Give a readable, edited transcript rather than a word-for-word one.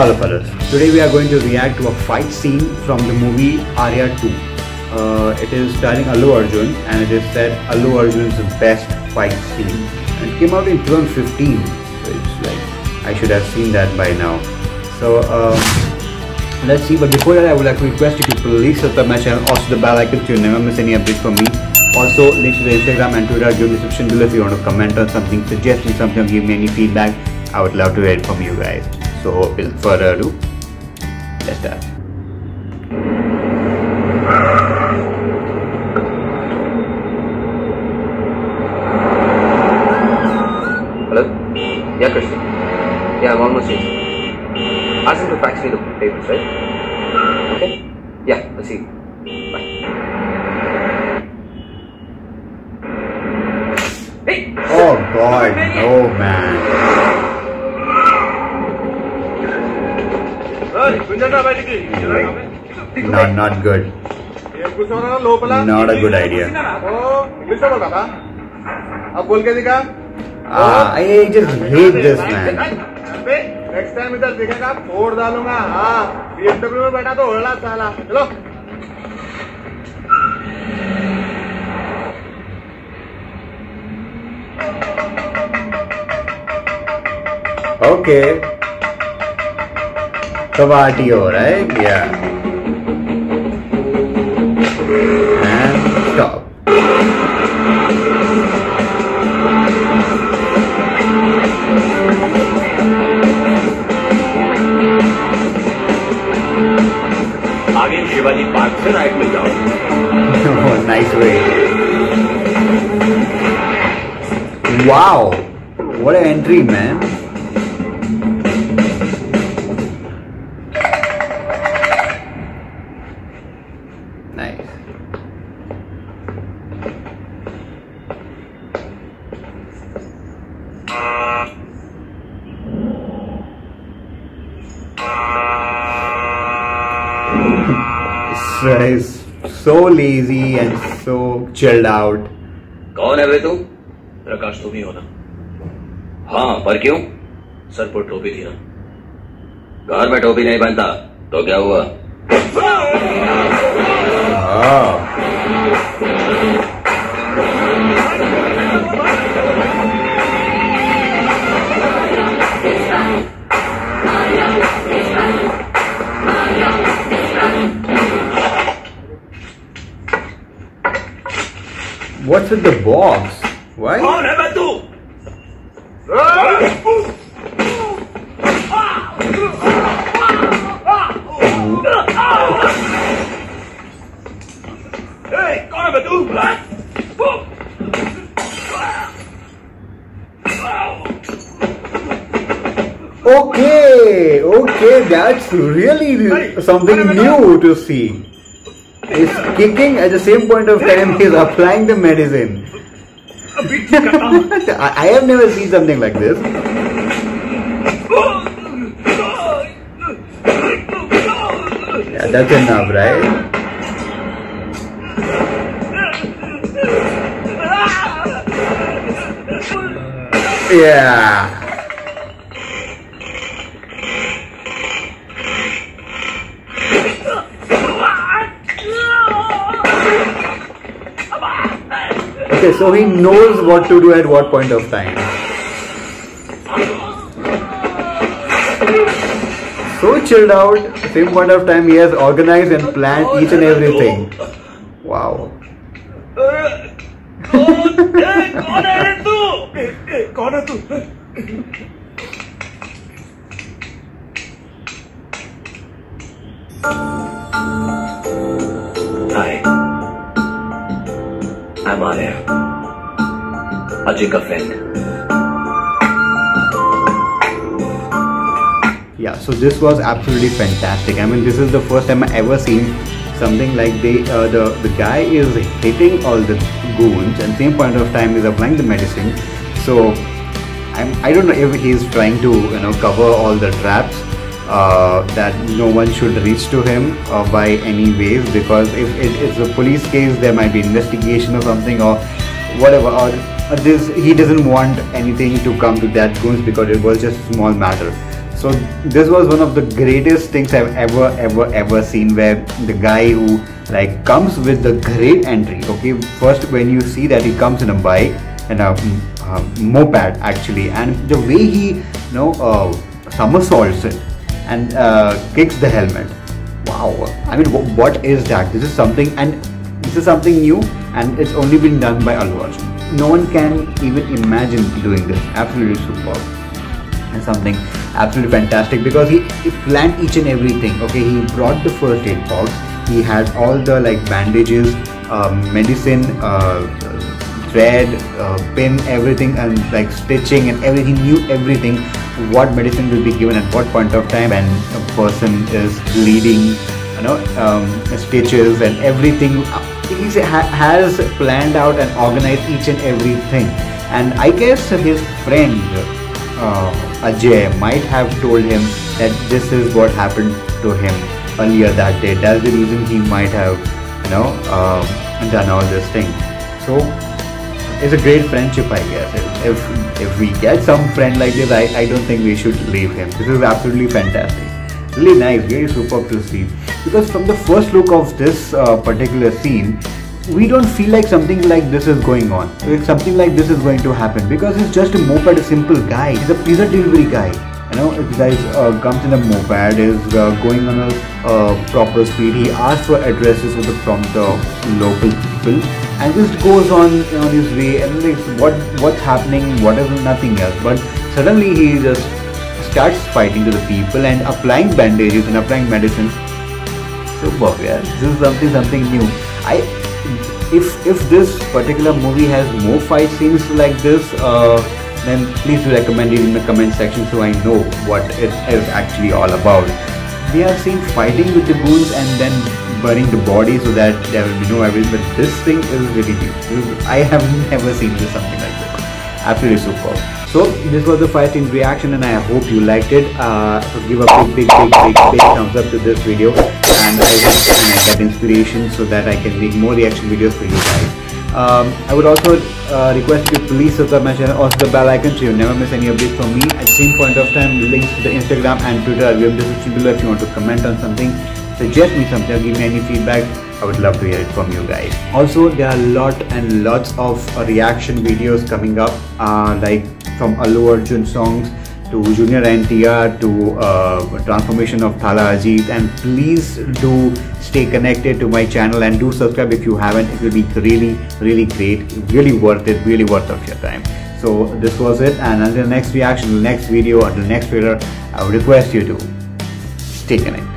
Hello fellas, today we are going to react to a fight scene from the movie Arya 2. It is starring Allu Arjun and it is said Allu Arjun's best fight scene. And it came out in 2015, so it's like I should have seen that by now. So let's see, but before that I would like to request you to please subscribe my channel, also the bell icon so you never miss any updates from me. Also links to the Instagram and Twitter in the description below if you want to comment on something, suggest me something or give me any feedback. I would love to hear it from you guys. So without further ado, let's start. Hello? Yeah, Christian. Yeah, I'm almost in. Ask him to fax me the papers, right? Okay? Yeah, I'll see you. Bye. Hey! Oh god, no man. Not good. Not a good idea. I just hate this man. Next time इधर दिखेगा फोड़ डालूंगा. हाँ, BMW में बैठा तो उड़ला साला. चलो. Okay. Kabaddi हो रहा है क्या? And stop. आगे शिवाजी पार्क से राइट में जाओ. Oh, nice way. Wow, what an entry, man. Nice. He's so lazy and so chilled out. कौन है बे तू? प्रकाश तुम ही हो ना? हाँ, पर क्यों? सर पर टोपी थी ना? घर में टोपी नहीं बनता तो क्या हुआ? What's with the box? Why? कौन है बे तू? कौन है बे तू? Okay, that's really something new to see. He's kicking at the same point of time he's applying the medicine. I have never seen something like this. Yeah, that's enough, right? Yeah. Okay, so he knows what to do at what point of time. So chilled out, same point of time he has organized and planned each and everything. Wow. Hi, I'm Arya, Ajay ka friend. Yeah, so this was absolutely fantastic. I mean, this is the first time I ever seen something like the guy is hitting all the goons and same point of time is applying the medicine. So I don't know if he's trying to cover all the traps that no one should reach to him by any ways, because if it's a police case there might be investigation or something or whatever, or he doesn't want anything to come to that goons because it was just a small matter. So this was one of the greatest things I've ever seen, where the guy who like comes with the great entry. Okay, first when you see that he comes in a bike and a moped actually, and the way he somersaults it and kicks the helmet. Wow, I mean, what is that? This is something new, and it's only been done by Allu Arjun. No one can even imagine doing this. Absolutely superb. And something absolutely fantastic, because he planned each and everything. Okay, he brought the first aid box, he had all the like bandages, medicine, thread, pin, everything, and like stitching and everything. He knew everything, what medicine will be given at what point of time, and a person is bleeding, stitches and everything. He has planned out and organized each and everything. And I guess his friend Ajay might have told him that this is what happened to him earlier that day. That's the reason he might have done all this thing. So it's a great friendship, I guess. If we get some friend like this, I don't think we should leave him. This is absolutely fantastic. Really nice, very superb to see. Because from the first look of this particular scene, we don't feel like something like this is going on. Like something like this is going to happen, because he's just a moped, a simple guy. He's a delivery guy. If the guy comes in a moped, is going on a proper speed. He asks for addresses from the local people, and just goes on his way, and like what's happening, whatever, nothing else. But suddenly he just starts fighting to the people and applying bandages and applying medicines. Superb, yeah. This is something new. If this particular movie has more fight scenes like this, then please do recommend it in the comment section so I know what it is actually all about. We have seen fighting with the goons and then burning the body so that there will be no evidence, but this thing is really new. I have never seen something like this. Absolutely superb. So this was the fight scene reaction, and I hope you liked it. So give a big thumbs up to this video, and I hope I get inspiration so that I can make more reaction videos for you guys. I would also request you to please subscribe my channel, also the bell icon, so you never miss any updates from me. At the same point of time, links to the Instagram and Twitter are in the description below. If you want to comment on something, suggest me something, or give me any feedback, I would love to hear it from you guys. Also, there are lots of reaction videos coming up, like from Allu Arjun songs to Junior NTR to transformation of Thala Ajit, and please do stay connected to my channel and do subscribe if you haven't. It will be really great, really worth it, really worth of your time. So this was it, and until next reaction, next video, until next trailer, I would request you to stay connected.